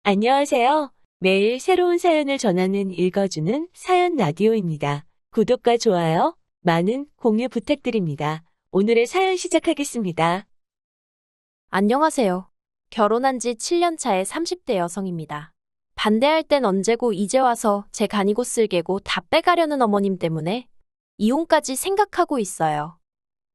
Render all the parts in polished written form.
안녕하세요. 매일 새로운 사연을 전하는 읽어주는 사연 라디오입니다. 구독과 좋아요, 많은 공유 부탁드립니다. 오늘의 사연 시작하겠습니다. 안녕하세요. 결혼한 지 7년 차의 30대 여성입니다. 반대할 땐 언제고 이제 와서 제 간이고 쓸개고 다 빼가려는 어머님 때문에 이혼까지 생각하고 있어요.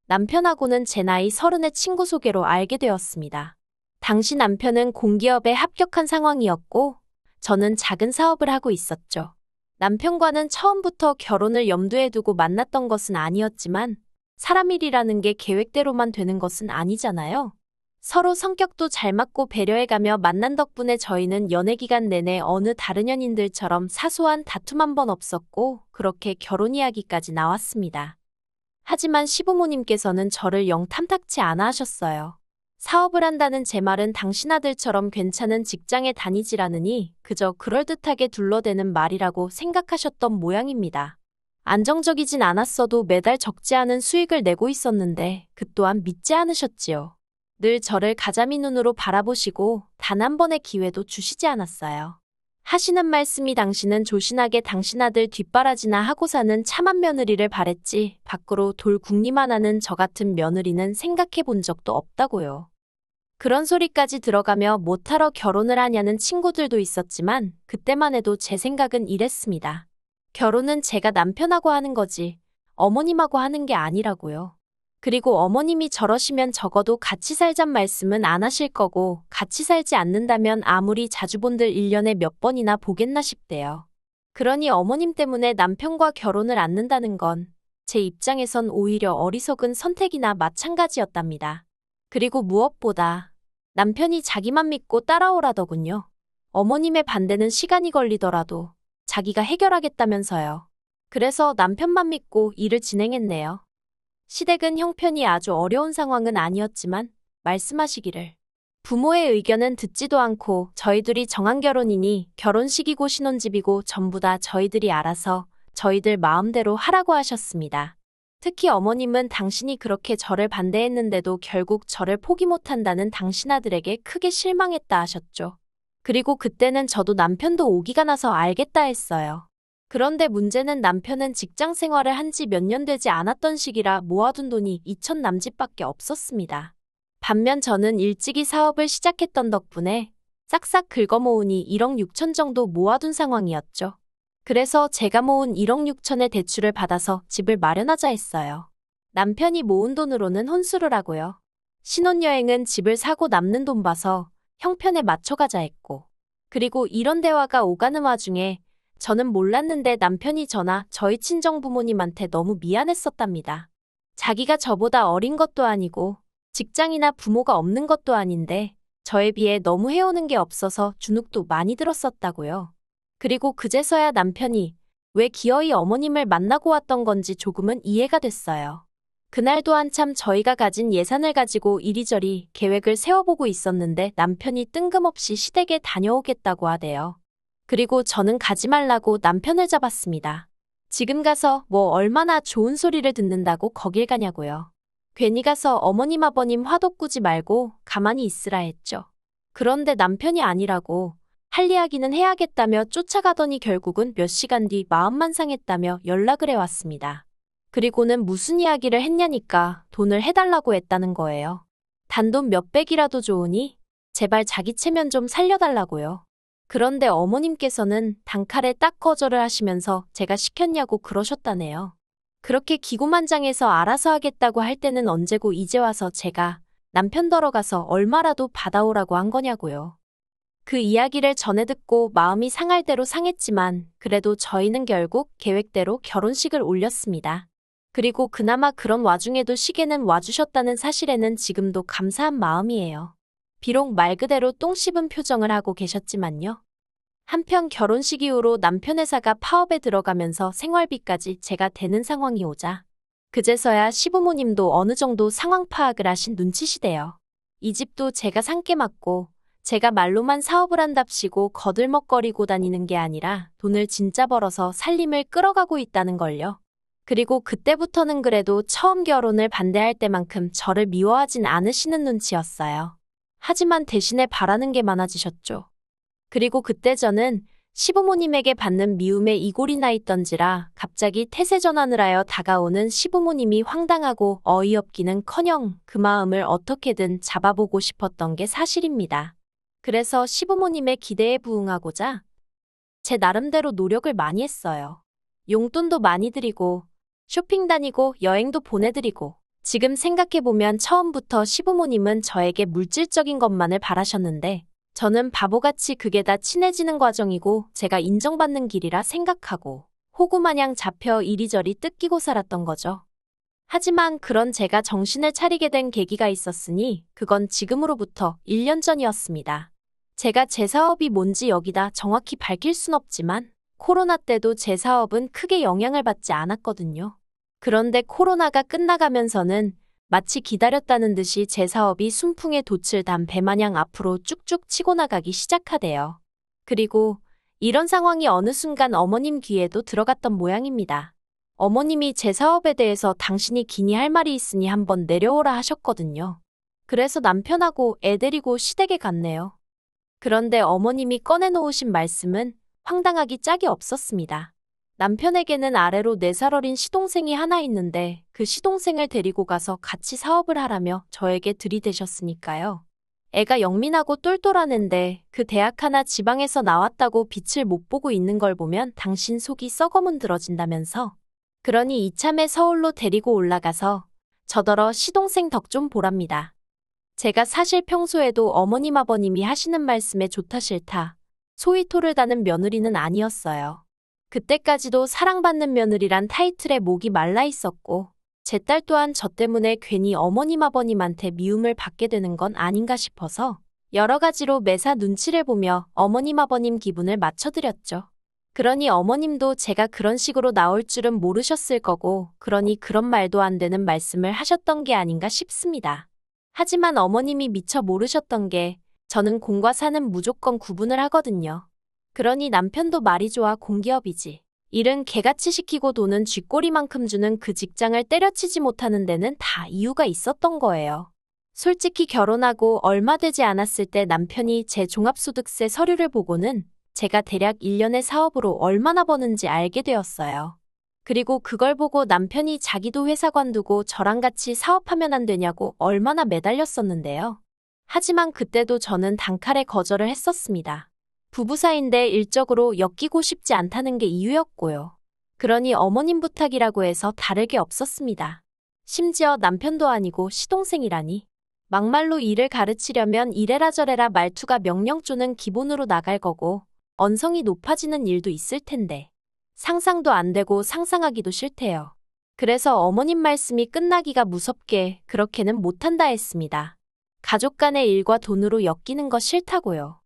남편하고는 제 나이 30의 친구 소개로 알게 되었습니다. 당시 남편은 공기업에 합격한 상황이었고 저는 작은 사업을 하고 있었죠. 남편과는 처음부터 결혼을 염두에 두고 만났던 것은 아니었지만 사람 일이라는 게 계획대로만 되는 것은 아니잖아요. 서로 성격도 잘 맞고 배려해가며 만난 덕분에 저희는 연애 기간 내내 어느 다른 연인들처럼 사소한 다툼 한 번 없었고 그렇게 결혼 이야기까지 나왔습니다. 하지만 시부모님께서는 저를 영 탐탁치 않아 하셨어요. 사업을 한다는 제 말은 당신 아들처럼 괜찮은 직장에 다니지라느니 그저 그럴듯하게 둘러대는 말이라고 생각하셨던 모양입니다. 안정적이진 않았어도 매달 적지 않은 수익을 내고 있었는데 그 또한 믿지 않으셨지요. 늘 저를 가자미 눈으로 바라보시고 단 한 번의 기회도 주시지 않았어요. 하시는 말씀이 당신은 조신하게 당신 아들 뒷바라지나 하고 사는 참한 며느리를 바랬지 밖으로 돌 궁리만 하는 저 같은 며느리는 생각해 본 적도 없다고요. 그런 소리까지 들어가며 못하러 결혼을 하냐는 친구들도 있었지만 그때만 해도 제 생각은 이랬습니다. 결혼은 제가 남편하고 하는 거지 어머님하고 하는 게 아니라고요. 그리고 어머님이 저러시면 적어도 같이 살잔 말씀은 안 하실 거고 같이 살지 않는다면 아무리 자주 본들 1년에 몇 번이나 보겠나 싶대요. 그러니 어머님 때문에 남편과 결혼을 않는다는 건 제 입장에선 오히려 어리석은 선택이나 마찬가지였답니다. 그리고 무엇보다 남편이 자기만 믿고 따라오라더군요. 어머님의 반대는 시간이 걸리더라도 자기가 해결하겠다면서요. 그래서 남편만 믿고 일을 진행했네요. 시댁은 형편이 아주 어려운 상황은 아니었지만 말씀하시기를 부모의 의견은 듣지도 않고 저희들이 정한 결혼이니 결혼식이고 신혼집이고 전부 다 저희들이 알아서 저희들 마음대로 하라고 하셨습니다. 특히 어머님은 당신이 그렇게 저를 반대했는데도 결국 저를 포기 못한다는 당신 아들에게 크게 실망했다 하셨죠. 그리고 그때는 저도 남편도 오기가 나서 알겠다 했어요. 그런데 문제는 남편은 직장 생활을 한 지 몇 년 되지 않았던 시기라 모아둔 돈이 2천 남짓밖에 없었습니다. 반면 저는 일찍이 사업을 시작했던 덕분에 싹싹 긁어모으니 1억 6천 정도 모아둔 상황이었죠. 그래서 제가 모은 1억 6천의 대출을 받아서 집을 마련하자 했어요. 남편이 모은 돈으로는 혼수를 하고요. 신혼여행은 집을 사고 남는 돈 봐서 형편에 맞춰가자 했고. 그리고 이런 대화가 오가는 와중에 저는 몰랐는데 남편이 저나 저희 친정 부모님한테 너무 미안했었답니다. 자기가 저보다 어린 것도 아니고 직장이나 부모가 없는 것도 아닌데 저에 비해 너무 해오는 게 없어서 주눅도 많이 들었었다고요. 그리고 그제서야 남편이 왜 기어이 어머님을 만나고 왔던 건지 조금은 이해가 됐어요. 그날도 한참 저희가 가진 예산을 가지고 이리저리 계획을 세워보고 있었는데 남편이 뜬금없이 시댁에 다녀오겠다고 하대요. 그리고 저는 가지 말라고 남편을 잡았습니다. 지금 가서 뭐 얼마나 좋은 소리를 듣는다고 거길 가냐고요. 괜히 가서 어머님 아버님 화도 꾸지 말고 가만히 있으라 했죠. 그런데 남편이 아니라고 할 이야기는 해야겠다며 쫓아가더니 결국은 몇 시간 뒤 마음만 상했다며 연락을 해왔습니다. 그리고는 무슨 이야기를 했냐니까 돈을 해달라고 했다는 거예요. 단돈 몇백이라도 좋으니 제발 자기 체면 좀 살려달라고요. 그런데 어머님께서는 단칼에 딱 거절을 하시면서 제가 시켰냐고 그러셨다네요. 그렇게 기고만장해서 알아서 하겠다고 할 때는 언제고 이제 와서 제가 남편 덜어가서 얼마라도 받아오라고 한 거냐고요. 그 이야기를 전해 듣고 마음이 상할 대로 상했지만 그래도 저희는 결국 계획대로 결혼식을 올렸습니다. 그리고 그나마 그런 와중에도 시계는 와주셨다는 사실에는 지금도 감사한 마음이에요. 비록 말 그대로 똥 씹은 표정을 하고 계셨지만요. 한편 결혼식 이후로 남편 회사가 파업에 들어가면서 생활비까지 제가 대는 상황이 오자 그제서야 시부모님도 어느 정도 상황 파악을 하신 눈치시대요. 이 집도 제가 상께 맡고 제가 말로만 사업을 한답시고 거들먹거리고 다니는 게 아니라 돈을 진짜 벌어서 살림을 끌어가고 있다는 걸요. 그리고 그때부터는 그래도 처음 결혼을 반대할 때만큼 저를 미워하진 않으시는 눈치였어요. 하지만 대신에 바라는 게 많아지셨죠. 그리고 그때 저는 시부모님에게 받는 미움에 이골이 나 있던지라 갑자기 태세 전환을 하여 다가오는 시부모님이 황당하고 어이없기는커녕 그 마음을 어떻게든 잡아보고 싶었던 게 사실입니다. 그래서 시부모님의 기대에 부응하고자 제 나름대로 노력을 많이 했어요. 용돈도 많이 드리고 쇼핑 다니고 여행도 보내드리고 지금 생각해보면 처음부터 시부모님은 저에게 물질적인 것만을 바라셨는데 저는 바보같이 그게 다 친해지는 과정이고 제가 인정받는 길이라 생각하고 호구마냥 잡혀 이리저리 뜯기고 살았던 거죠. 하지만 그런 제가 정신을 차리게 된 계기가 있었으니 그건 지금으로부터 1년 전이었습니다. 제가 제 사업이 뭔지 여기다 정확히 밝힐 순 없지만 코로나 때도 제 사업은 크게 영향을 받지 않았거든요. 그런데 코로나가 끝나가면서는 마치 기다렸다는 듯이 제 사업이 순풍에 돛을 단 배마냥 앞으로 쭉쭉 치고 나가기 시작하대요. 그리고 이런 상황이 어느 순간 어머님 귀에도 들어갔던 모양입니다. 어머님이 제 사업에 대해서 당신이 기니 할 말이 있으니 한번 내려오라 하셨거든요. 그래서 남편하고 애 데리고 시댁에 갔네요. 그런데 어머님이 꺼내놓으신 말씀은 황당하기 짝이 없었습니다. 남편에게는 아래로 4살 어린 시동생이 하나 있는데 그 시동생을 데리고 가서 같이 사업을 하라며 저에게 들이대셨으니까요. 애가 영민하고 똘똘한 앤데 그 대학 하나 지방에서 나왔다고 빛을 못 보고 있는 걸 보면 당신 속이 썩어문드러진다면서. 그러니 이참에 서울로 데리고 올라가서 저더러 시동생 덕 좀 보랍니다. 제가 사실 평소에도 어머님 아버님이 하시는 말씀에 좋다 싫다 소위 토를 다는 며느리는 아니었어요. 그때까지도 사랑받는 며느리란 타이틀에 목이 말라 있었고 제 딸 또한 저 때문에 괜히 어머님 아버님한테 미움을 받게 되는 건 아닌가 싶어서 여러 가지로 매사 눈치를 보며 어머님 아버님 기분을 맞춰드렸죠. 그러니 어머님도 제가 그런 식으로 나올 줄은 모르셨을 거고 그러니 그런 말도 안 되는 말씀을 하셨던 게 아닌가 싶습니다. 하지만 어머님이 미처 모르셨던 게 저는 공과 사는 무조건 구분을 하거든요. 그러니 남편도 말이 좋아 공기업이지. 일은 개같이 시키고 돈은 쥐꼬리만큼 주는 그 직장을 때려치지 못하는 데는 다 이유가 있었던 거예요. 솔직히 결혼하고 얼마 되지 않았을 때 남편이 제 종합소득세 서류를 보고는 제가 대략 1년의 사업으로 얼마나 버는지 알게 되었어요. 그리고 그걸 보고 남편이 자기도 회사 관두고 저랑 같이 사업하면 안 되냐고 얼마나 매달렸었는데요. 하지만 그때도 저는 단칼에 거절을 했었습니다. 부부 사이인데 일적으로 엮이고 싶지 않다는 게 이유였고요. 그러니 어머님 부탁이라고 해서 다를 게 없었습니다. 심지어 남편도 아니고 시동생이라니. 막말로 일을 가르치려면 이래라 저래라 말투가 명령조는 기본으로 나갈 거고 언성이 높아지는 일도 있을 텐데 상상도 안 되고 상상하기도 싫대요. 그래서 어머님 말씀이 끝나기가 무섭게 그렇게는 못한다 했습니다. 가족 간의 일과 돈으로 엮이는 거 싫다고요.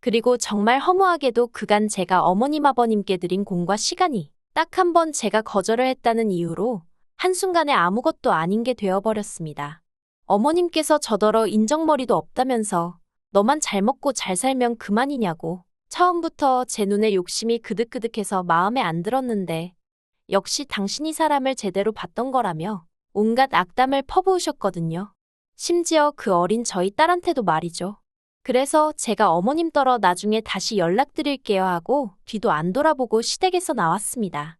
그리고 정말 허무하게도 그간 제가 어머님 아버님께 드린 공과 시간이 딱 한 번 제가 거절을 했다는 이유로 한순간에 아무것도 아닌 게 되어버렸습니다. 어머님께서 저더러 인정머리도 없다면서 너만 잘 먹고 잘 살면 그만이냐고 처음부터 제 눈에 욕심이 그득그득해서 마음에 안 들었는데 역시 당신이 사람을 제대로 봤던 거라며 온갖 악담을 퍼부으셨거든요. 심지어 그 어린 저희 딸한테도 말이죠. 그래서 제가 어머님 떨어 나중에 다시 연락드릴게요 하고 뒤도 안 돌아보고 시댁에서 나왔습니다.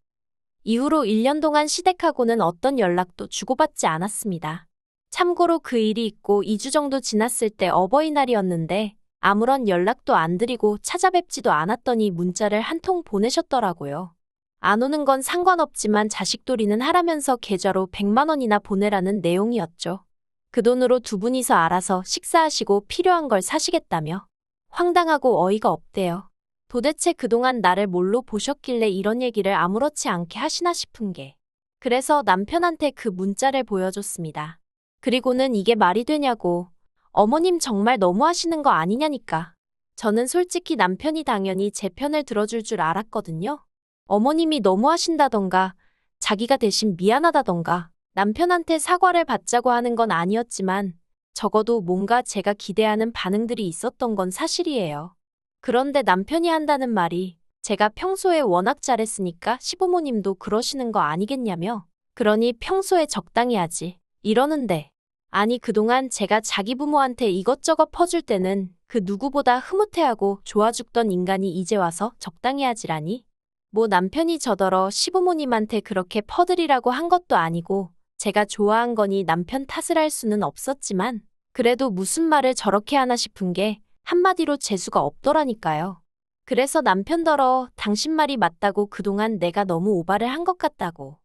이후로 1년 동안 시댁하고는 어떤 연락도 주고받지 않았습니다. 참고로 그 일이 있고 2주 정도 지났을 때 어버이날이었는데 아무런 연락도 안 드리고 찾아뵙지도 않았더니 문자를 한 통 보내셨더라고요. 안 오는 건 상관없지만 자식돌이는 하라면서 계좌로 100만 원이나 보내라는 내용이었죠. 그 돈으로 두 분이서 알아서 식사하시고 필요한 걸 사시겠다며. 황당하고 어이가 없대요. 도대체 그동안 나를 뭘로 보셨길래 이런 얘기를 아무렇지 않게 하시나 싶은 게. 그래서 남편한테 그 문자를 보여줬습니다. 그리고는 이게 말이 되냐고. 어머님 정말 너무하시는 거 아니냐니까. 저는 솔직히 남편이 당연히 제 편을 들어줄 줄 알았거든요. 어머님이 너무하신다던가 자기가 대신 미안하다던가 남편한테 사과를 받자고 하는 건 아니었지만 적어도 뭔가 제가 기대하는 반응들이 있었던 건 사실이에요. 그런데 남편이 한다는 말이 제가 평소에 워낙 잘했으니까 시부모님도 그러시는 거 아니겠냐며. 그러니 평소에 적당히 하지. 이러는데. 아니 그동안 제가 자기 부모한테 이것저것 퍼줄 때는 그 누구보다 흐뭇해하고 좋아 죽던 인간이 이제 와서 적당히 하지라니. 뭐 남편이 저더러 시부모님한테 그렇게 퍼드리라고 한 것도 아니고 제가 좋아한 거니 남편 탓을 할 수는 없었지만 그래도 무슨 말을 저렇게 하나 싶은 게 한마디로 재수가 없더라니까요. 그래서 남편더러 당신 말이 맞다고 그동안 내가 너무 오바를 한 것 같다고.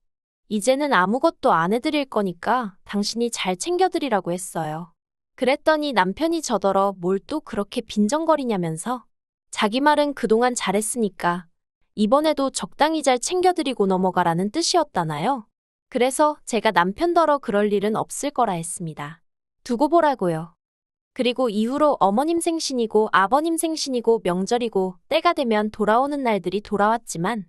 이제는 아무것도 안 해드릴 거니까 당신이 잘 챙겨드리라고 했어요. 그랬더니 남편이 저더러 뭘 또 그렇게 빈정거리냐면서 자기 말은 그동안 잘했으니까 이번에도 적당히 잘 챙겨드리고 넘어가라는 뜻이었다나요? 그래서 제가 남편더러 그럴 일은 없을 거라 했습니다. 두고 보라고요. 그리고 이후로 어머님 생신이고 아버님 생신이고 명절이고 때가 되면 돌아오는 날들이 돌아왔지만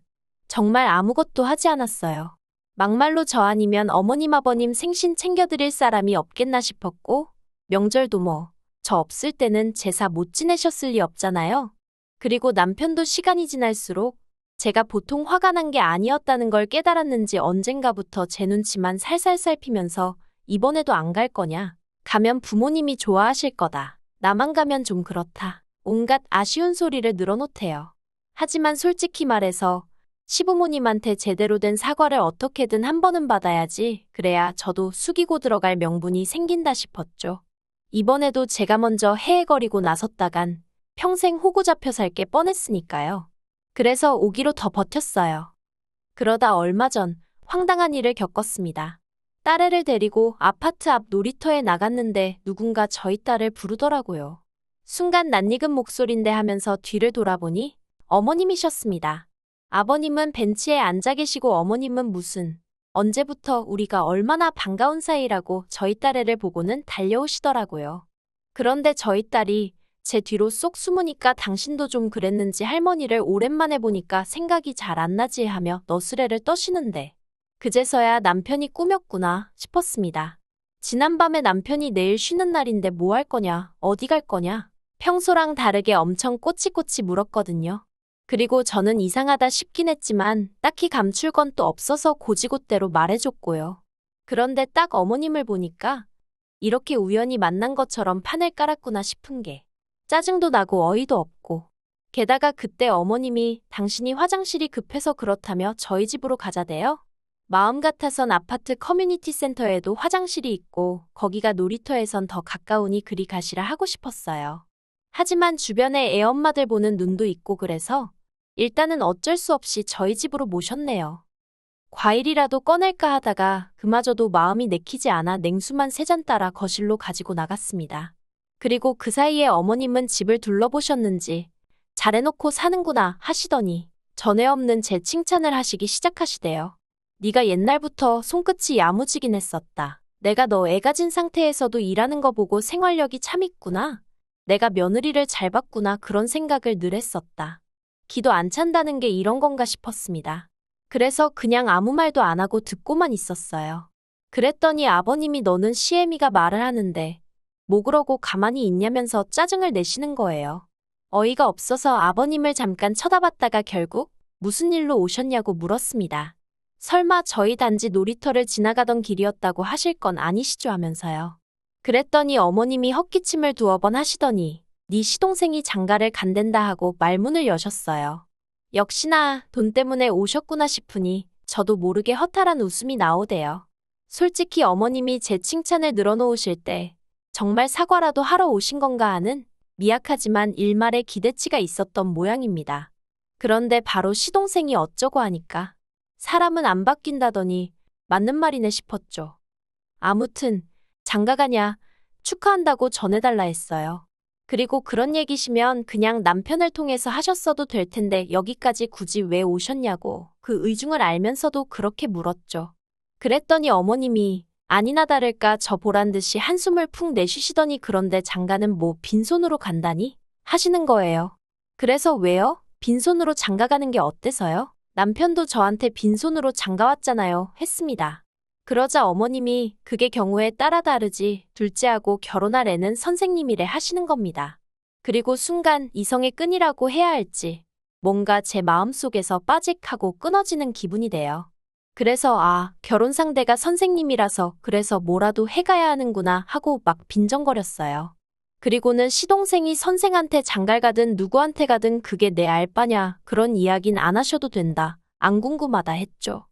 정말 아무것도 하지 않았어요. 막말로 저 아니면 어머님 아버님 생신 챙겨드릴 사람이 없겠나 싶었고 명절도 뭐 저 없을 때는 제사 못 지내셨을 리 없잖아요. 그리고 남편도 시간이 지날수록 제가 보통 화가 난 게 아니었다는 걸 깨달았는지 언젠가부터 제 눈치만 살살 살피면서 이번에도 안 갈 거냐? 가면 부모님이 좋아하실 거다. 나만 가면 좀 그렇다. 온갖 아쉬운 소리를 늘어놓대요. 하지만 솔직히 말해서 시부모님한테 제대로 된 사과를 어떻게든 한 번은 받아야지. 그래야 저도 숙이고 들어갈 명분이 생긴다 싶었죠. 이번에도 제가 먼저 헤헤거리고 나섰다간 평생 호구 잡혀 살 게 뻔했으니까요. 그래서 오기로 더 버텼어요. 그러다 얼마 전 황당한 일을 겪었습니다. 딸애를 데리고 아파트 앞 놀이터에 나갔는데 누군가 저희 딸을 부르더라고요. 순간 낯익은 목소린데 하면서 뒤를 돌아보니 어머님이셨습니다. 아버님은 벤치에 앉아 계시고 어머님은 무슨 언제부터 우리가 얼마나 반가운 사이라고 저희 딸애를 보고는 달려오시더라고요. 그런데 저희 딸이 제 뒤로 쏙 숨으니까 당신도 좀 그랬는지 할머니를 오랜만에 보니까 생각이 잘 안 나지 하며 너스레를 떠시는데 그제서야 남편이 꾸몄구나 싶었습니다. 지난밤에 남편이 내일 쉬는 날인데 뭐 할 거냐, 어디 갈 거냐, 평소랑 다르게 엄청 꼬치꼬치 물었거든요. 그리고 저는 이상하다 싶긴 했지만 딱히 감출 건 또 없어서 고지고대로 말해줬고요. 그런데 딱 어머님을 보니까 이렇게 우연히 만난 것처럼 판을 깔았구나 싶은 게 짜증도 나고 어이도 없고 게다가 그때 어머님이 당신이 화장실이 급해서 그렇다며 저희 집으로 가자대요. 마음 같아선 아파트 커뮤니티 센터에도 화장실이 있고 거기가 놀이터에선 더 가까우니 그리 가시라 하고 싶었어요. 하지만 주변에 애엄마들 보는 눈도 있고 그래서 일단은 어쩔 수 없이 저희 집으로 모셨네요. 과일이라도 꺼낼까 하다가 그마저도 마음이 내키지 않아 냉수만 3잔 따라 거실로 가지고 나갔습니다. 그리고 그 사이에 어머님은 집을 둘러보셨는지 잘해놓고 사는구나 하시더니 전에 없는 제 칭찬을 하시기 시작하시대요. 네가 옛날부터 손끝이 야무지긴 했었다. 내가 너 애 가진 상태에서도 일하는 거 보고 생활력이 참 있구나. 내가 며느리를 잘 봤구나 그런 생각을 늘 했었다. 기도 안 찬다는 게 이런 건가 싶었습니다. 그래서 그냥 아무 말도 안 하고 듣고만 있었어요. 그랬더니 아버님이 너는 시애미가 말을 하는데 뭐 그러고 가만히 있냐면서 짜증을 내시는 거예요. 어이가 없어서 아버님을 잠깐 쳐다봤다가 결국 무슨 일로 오셨냐고 물었습니다. 설마 저희 단지 놀이터를 지나가던 길이었다고 하실 건 아니시죠 하면서요. 그랬더니 어머님이 헛기침을 2번 하시더니 네 시동생이 장가를 간댄다 하고 말문을 여셨어요. 역시나 돈 때문에 오셨구나 싶으니 저도 모르게 허탈한 웃음이 나오대요. 솔직히 어머님이 제 칭찬을 늘어놓으실 때 정말 사과라도 하러 오신 건가 하는 미약하지만 일말의 기대치가 있었던 모양입니다. 그런데 바로 시동생이 어쩌고 하니까 사람은 안 바뀐다더니 맞는 말이네 싶었죠. 아무튼 장가가냐 축하한다고 전해달라 했어요. 그리고 그런 얘기시면 그냥 남편을 통해서 하셨어도 될 텐데 여기까지 굳이 왜 오셨냐고 그 의중을 알면서도 그렇게 물었죠. 그랬더니 어머님이 아니나 다를까 저 보란 듯이 한숨을 푹 내쉬시더니 그런데 장가는 뭐 빈손으로 간다니? 하시는 거예요. 그래서 왜요? 빈손으로 장가가는 게 어때서요? 남편도 저한테 빈손으로 장가왔잖아요. 했습니다. 그러자 어머님이 그게 경우에 따라 다르지 둘째하고 결혼할 애는 선생님이래 하시는 겁니다. 그리고 순간 이성의 끈이라고 해야 할지 뭔가 제 마음속에서 빠직하고 끊어지는 기분이 돼요. 그래서 결혼 상대가 선생님이라서 그래서 뭐라도 해가야 하는구나 하고 막 빈정거렸어요. 그리고는 시동생이 선생한테 장갈 가든 누구한테 가든 그게 내 알바냐, 그런 이야긴 안 하셔도 된다. 안 궁금하다 했죠.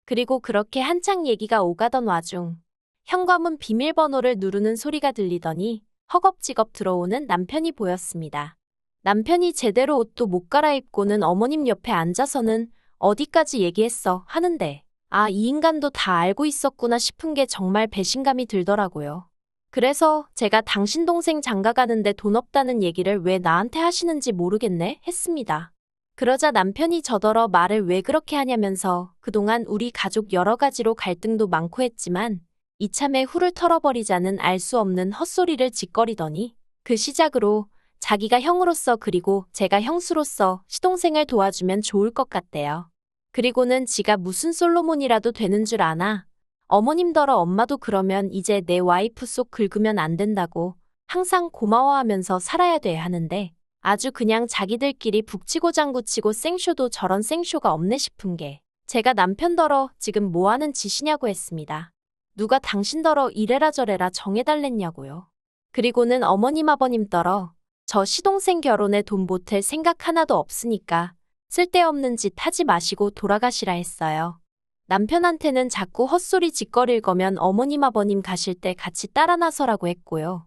그리고 그렇게 한창 얘기가 오가던 와중 현관문 비밀번호를 누르는 소리가 들리더니 허겁지겁 들어오는 남편이 보였습니다. 남편이 제대로 옷도 못 갈아입고는 어머님 옆에 앉아서는 어디까지 얘기했어 하는데 아, 이 인간도 다 알고 있었구나 싶은 게 정말 배신감이 들더라고요. 그래서 제가 당신 동생 장가 가는데 돈 없다는 얘기를 왜 나한테 하시는지 모르겠네 했습니다. 그러자 남편이 저더러 말을 왜 그렇게 하냐면서 그동안 우리 가족 여러 가지로 갈등도 많고 했지만 이참에 훌을 털어버리자는 알 수 없는 헛소리를 짓거리더니 그 시작으로 자기가 형으로서 그리고 제가 형수로서 시동생을 도와주면 좋을 것 같대요. 그리고는 지가 무슨 솔로몬이라도 되는 줄 아나 어머님더러 엄마도 그러면 이제 내 와이프 속 긁으면 안 된다고 항상 고마워하면서 살아야 돼 하는데 아주 그냥 자기들끼리 북치고 장구치고 생쇼도 저런 생쇼가 없네 싶은 게 제가 남편더러 지금 뭐하는 짓이냐고 했습니다. 누가 당신더러 이래라 저래라 정해달랬냐고요. 그리고는 어머님 아버님더러 저 시동생 결혼에 돈 보탤 생각 하나도 없으니까 쓸데없는 짓 하지 마시고 돌아가시라 했어요. 남편한테는 자꾸 헛소리 짓거릴 거면 어머님 아버님 가실 때 같이 따라 나서라고 했고요.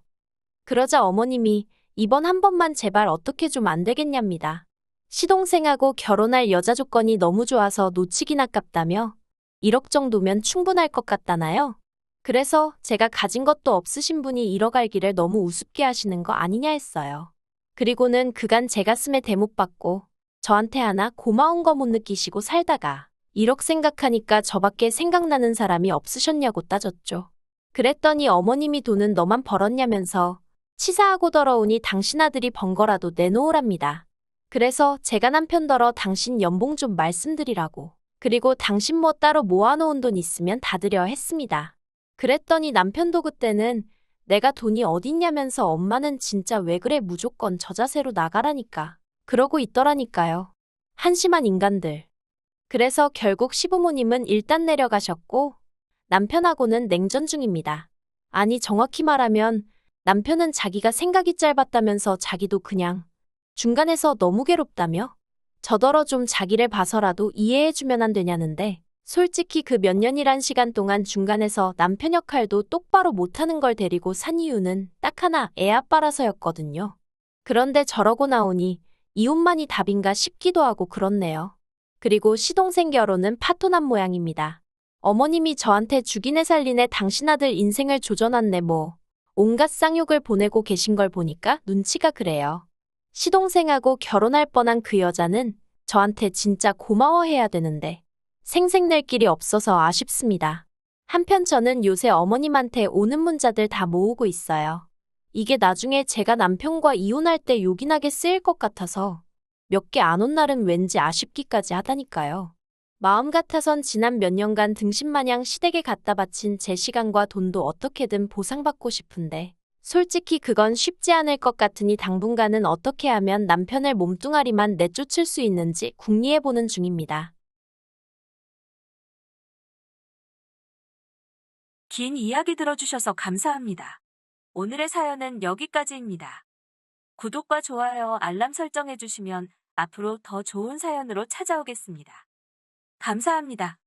그러자 어머님이 이번 한 번만 제발 어떻게 좀 안 되겠냐입니다. 시동생하고 결혼할 여자 조건이 너무 좋아서 놓치긴 아깝다며 1억 정도면 충분할 것 같다나요? 그래서 제가 가진 것도 없으신 분이 1억 알기를 너무 우습게 하시는 거 아니냐 했어요. 그리고는 그간 제 가슴에 대못 받고 저한테 하나 고마운 거 못 느끼시고 살다가 1억 생각하니까 저밖에 생각나는 사람이 없으셨냐고 따졌죠. 그랬더니 어머님이 돈은 너만 벌었냐면서 치사하고 더러우니 당신 아들이 번 거라도 내놓으랍니다. 그래서 제가 남편더러 당신 연봉 좀 말씀드리라고. 그리고 당신 뭐 따로 모아놓은 돈 있으면 다 드려 했습니다. 그랬더니 남편도 그때는 내가 돈이 어딨냐면서 엄마는 진짜 왜 그래 무조건 저 자세로 나가라니까. 그러고 있더라니까요. 한심한 인간들. 그래서 결국 시부모님은 일단 내려가셨고 남편하고는 냉전 중입니다. 아니 정확히 말하면 남편은 자기가 생각이 짧았다면서 자기도 그냥 중간에서 너무 괴롭다며 저더러 좀 자기를 봐서라도 이해해주면 안 되냐는데 솔직히 그 몇 년이란 시간 동안 중간에서 남편 역할도 똑바로 못하는 걸 데리고 산 이유는 딱 하나 애 아빠라서였거든요. 그런데 저러고 나오니 이혼만이 답인가 싶기도 하고 그렇네요. 그리고 시동생 결혼은 파토난 모양입니다. 어머님이 저한테 죽이네 살리네 당신 아들 인생을 조져놨네 뭐 온갖 쌍욕을 보내고 계신 걸 보니까 눈치가 그래요. 시동생하고 결혼할 뻔한 그 여자는 저한테 진짜 고마워해야 되는데 생색낼 길이 없어서 아쉽습니다. 한편 저는 요새 어머님한테 오는 문자들 다 모으고 있어요. 이게 나중에 제가 남편과 이혼할 때 요긴하게 쓰일 것 같아서 몇 개 안 온 날은 왠지 아쉽기까지 하다니까요. 마음 같아선 지난 몇 년간 등신마냥 시댁에 갖다 바친 제 시간과 돈도 어떻게든 보상받고 싶은데 솔직히 그건 쉽지 않을 것 같으니 당분간은 어떻게 하면 남편을 몸뚱아리만 내쫓을 수 있는지 궁리해보는 중입니다. 긴 이야기 들어주셔서 감사합니다. 오늘의 사연은 여기까지입니다. 구독과 좋아요, 알람 설정해주시면 앞으로 더 좋은 사연으로 찾아오겠습니다. 감사합니다.